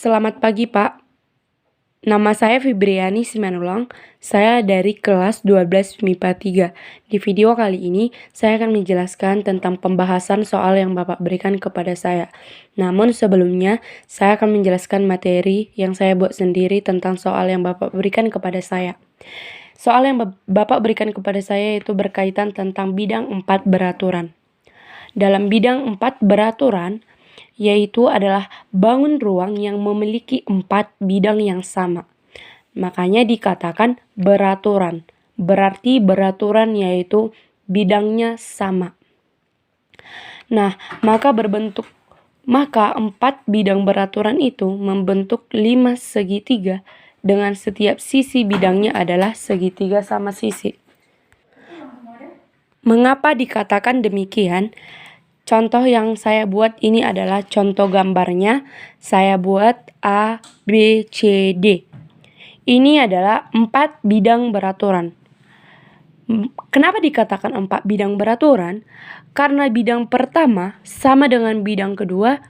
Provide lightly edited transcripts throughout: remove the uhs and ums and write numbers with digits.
Selamat pagi, Pak. Nama saya Fibriani Simanulang. Saya dari kelas 12 MIPA 3. Di video kali ini, saya akan menjelaskan tentang pembahasan soal yang Bapak berikan kepada saya. Namun sebelumnya, saya akan menjelaskan materi yang saya buat sendiri tentang soal yang Bapak berikan kepada saya. Soal yang Bapak berikan kepada saya itu berkaitan tentang bidang 4 beraturan. Dalam bidang 4 beraturan, yaitu adalah bangun ruang yang memiliki 4 bidang yang sama. Makanya dikatakan beraturan. Berarti beraturan yaitu bidangnya sama. Nah, maka 4 bidang beraturan itu membentuk 5 segitiga dengan setiap sisi bidangnya adalah segitiga sama sisi. Mengapa dikatakan demikian? Contoh yang saya buat ini adalah contoh gambarnya. Saya buat A, B, C, D. Ini adalah 4 bidang beraturan. Kenapa dikatakan 4 bidang beraturan? Karena bidang pertama sama dengan bidang kedua,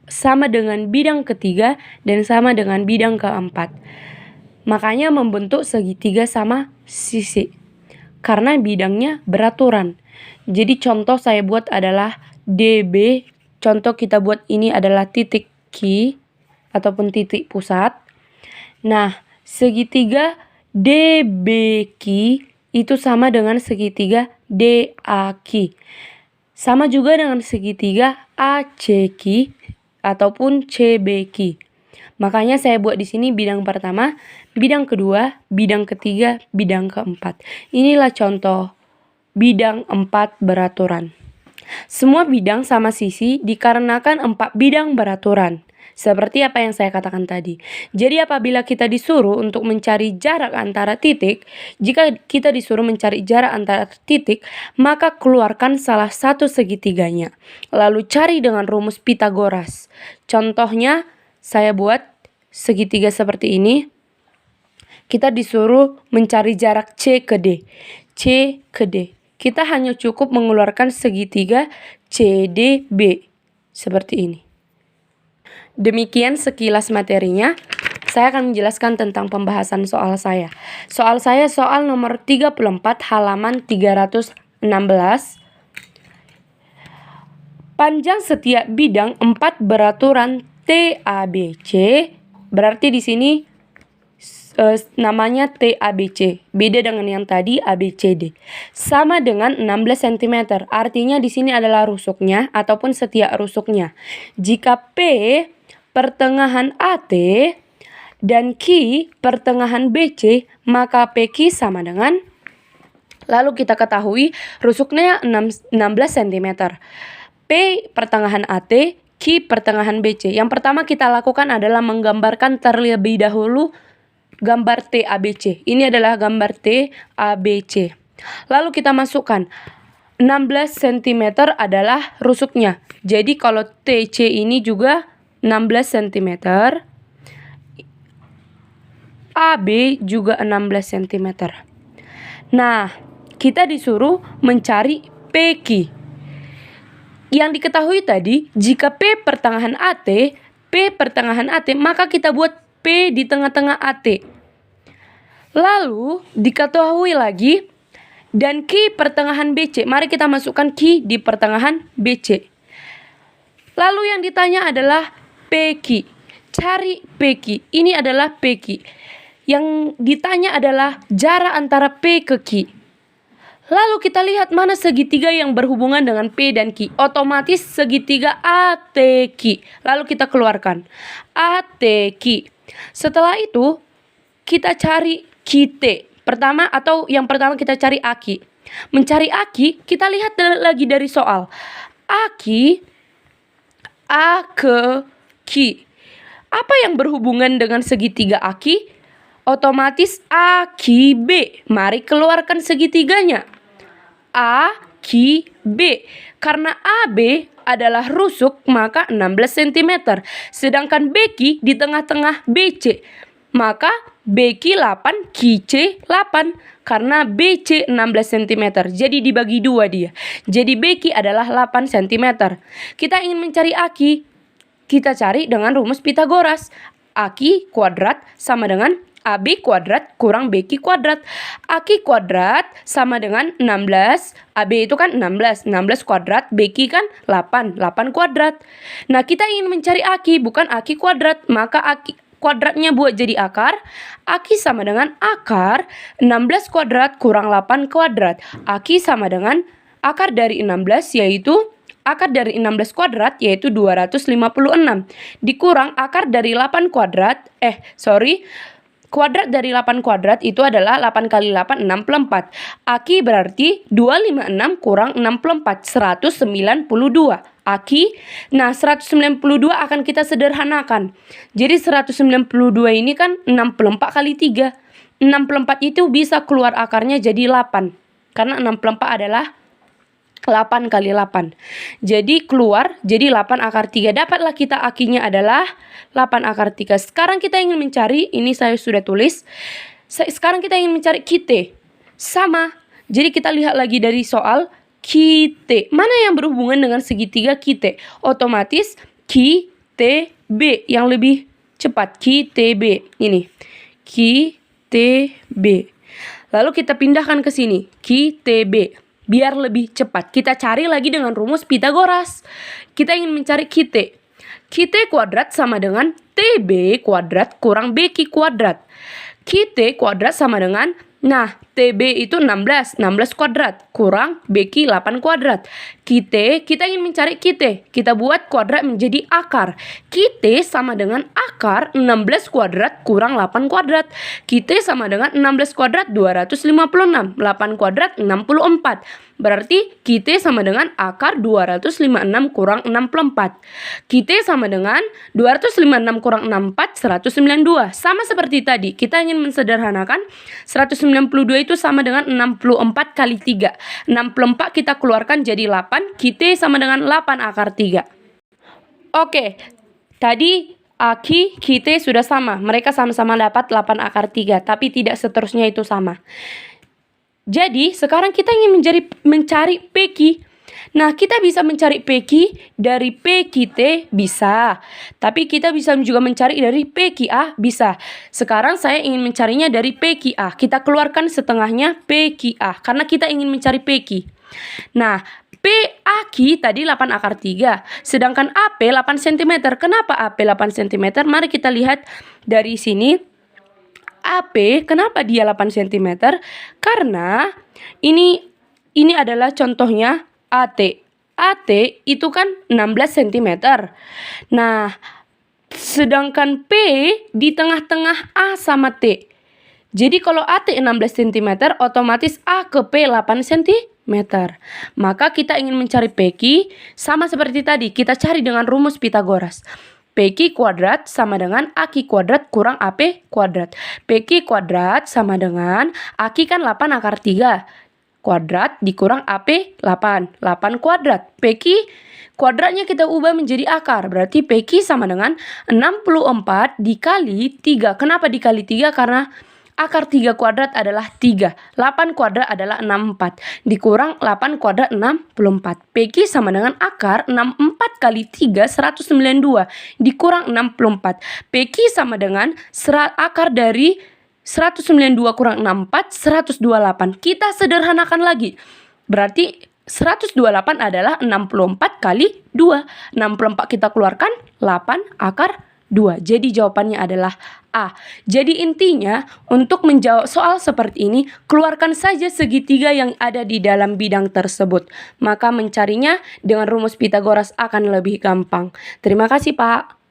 sama dengan bidang ketiga, dan sama dengan bidang keempat. Makanya membentuk segitiga sama sisi. Karena bidangnya beraturan. Jadi contoh saya buat adalah DB, contoh kita buat ini adalah titik Q ataupun titik pusat. Nah, segitiga DBQ itu sama dengan segitiga DAQ. Sama juga dengan segitiga ACQ ataupun CBQ. Makanya saya buat di sini bidang pertama, bidang kedua, bidang ketiga, bidang keempat. Inilah contoh bidang 4 beraturan. Semua bidang sama sisi dikarenakan 4 bidang beraturan. Seperti apa yang saya katakan tadi. Jadi apabila kita disuruh untuk mencari jarak antara titik, jika kita disuruh mencari jarak antara titik, maka keluarkan salah satu segitiganya. Lalu cari dengan rumus Pythagoras. Contohnya, saya buat segitiga seperti ini. Kita disuruh mencari jarak C ke D. C ke D. Kita hanya cukup mengeluarkan segitiga CDB seperti ini. Demikian sekilas materinya. Saya akan menjelaskan tentang pembahasan soal saya. Soal saya soal nomor 34 halaman 316. Panjang setiap bidang 4 beraturan TABC. Berarti di sini namanya TABC. Beda dengan yang tadi ABCD. Sama dengan 16 cm. Artinya di sini adalah rusuknya ataupun setiap rusuknya. Jika P pertengahan AT dan Q pertengahan BC, maka PQ sama dengan, lalu kita ketahui rusuknya 16 cm. P pertengahan AT, Q pertengahan BC. Yang pertama kita lakukan adalah menggambarkan terlebih dahulu gambar TABC. Ini adalah gambar TABC. Lalu kita masukkan 16 cm adalah rusuknya. Jadi kalau TC ini juga 16 cm. AB juga 16 cm. Nah, kita disuruh mencari PQ. Yang diketahui tadi, jika P pertengahan AT, maka kita buat P di tengah-tengah AT. Lalu diketahui lagi dan Q pertengahan BC. Mari kita masukkan Q di pertengahan BC. Lalu yang ditanya adalah PQ. Cari PQ. Ini adalah PQ. Yang ditanya adalah jarak antara P ke Q. Lalu kita lihat mana segitiga yang berhubungan dengan P dan Q. Otomatis segitiga ATQ. Lalu kita keluarkan ATQ. Setelah itu kita cari QT. Yang pertama kita cari AQ. Mencari AQ, kita lihat lagi dari soal. AQ A ke Q. Apa yang berhubungan dengan segitiga AQ? Otomatis AQB. Mari keluarkan segitiganya. AQB. Karena AB adalah rusuk, maka 16 cm. Sedangkan BQ di tengah-tengah BC. Maka BQ 8, QC 8. Karena BC 16 cm. Jadi dibagi 2 dia. Jadi BQ adalah 8 cm. Kita ingin mencari AQ. Kita cari dengan rumus Pythagoras. Aki kuadrat sama dengan AB kuadrat kurang BQ kuadrat. Aki kuadrat sama dengan 16. AB itu kan 16. 16 kuadrat. BQ kan 8. 8 kuadrat. Nah, kita ingin mencari Aki, bukan Aki kuadrat. Maka Aki kuadratnya buat jadi akar. Aki sama dengan akar 16 kuadrat kurang 8 kuadrat. Aki sama dengan akar dari 16 yaitu akar dari 16 kuadrat yaitu 256. Dikurang akar dari 8 kuadrat. Kuadrat dari 8 kuadrat itu adalah 8 kali 8, 64. Aki berarti 256 kurang 64, 192. Aki, nah 192 akan kita sederhanakan. Jadi 192 ini kan 64 kali 3. 64 itu bisa keluar akarnya jadi 8. Karena 64 adalah 8 kali 8. Jadi keluar jadi 8 akar 3. Dapatlah kita akinya adalah 8 akar 3. Sekarang kita ingin mencari, ini saya sudah tulis. Sekarang kita ingin mencari QT. Sama. Jadi kita lihat lagi dari soal QT. Mana yang berhubungan dengan segitiga QT? Otomatis QTB yang lebih cepat. QTB. Ini. QTB. Lalu kita pindahkan ke sini. QTB. Biar lebih cepat. Kita cari lagi dengan rumus Pitagoras. Kita ingin mencari QT. QT kuadrat sama dengan TB kuadrat kurang BQ kuadrat. QT kuadrat sama dengan, nah, TB itu 16. 16 kuadrat kurang BQ 8 kuadrat. Kita ingin mencari QT. Kita buat kuadrat menjadi akar. QT sama dengan akar 16 kuadrat kurang 8 kuadrat. QT sama dengan 16 kuadrat 256. 8 kuadrat 64. Berarti QT sama dengan akar 256 kurang 64. QT sama dengan 256 kurang 64, 192. Sama seperti tadi, kita ingin mensederhanakan. 192 itu sama dengan 64 kali 3. 64 kita keluarkan jadi 8. QT sama dengan 8 akar 3. Oke, tadi Aki, QT sudah sama. Mereka sama-sama dapat 8 akar 3. Tapi tidak seterusnya itu sama. Jadi, sekarang kita ingin mencari PQ. Nah, kita bisa mencari PQ dari PQT, bisa. Tapi kita bisa juga mencari dari PQA, bisa. Sekarang saya ingin mencarinya dari PQA. Kita keluarkan setengahnya PQA, karena kita ingin mencari PQ. Nah, PAQ tadi 8 akar 3. Sedangkan AP 8 cm. Kenapa AP 8 cm? Mari kita lihat dari sini. AP, kenapa dia 8 cm? Karena ini adalah contohnya AT. AT itu kan 16 cm. Nah, sedangkan P di tengah-tengah A sama T. Jadi kalau AT 16 cm, otomatis A ke P 8 cm. Maka kita ingin mencari PQ, sama seperti tadi, kita cari dengan rumus Pitagoras. PQ kuadrat sama dengan AQ kuadrat kurang AP kuadrat. PQ kuadrat sama dengan AQ kan 8 akar 3 kuadrat dikurang AP 8. 8 kuadrat. PQ kuadratnya kita ubah menjadi akar. Berarti PQ sama dengan 64 dikali 3. Kenapa dikali 3? Karena akar 3 kuadrat adalah 3. 8 kuadrat adalah 64. Dikurang 8 kuadrat 64. PQ sama dengan akar 64 kali 3, 192. Dikurang 64. PQ sama dengan akar dari 192 kurang 64, 128. Kita sederhanakan lagi. Berarti 128 adalah 64 kali 2. 64 kita keluarkan 8 akar 2. Jadi jawabannya adalah A. Jadi intinya untuk menjawab soal seperti ini, keluarkan saja segitiga yang ada di dalam bidang tersebut. Maka mencarinya dengan rumus Pitagoras akan lebih gampang. Terima kasih, Pak.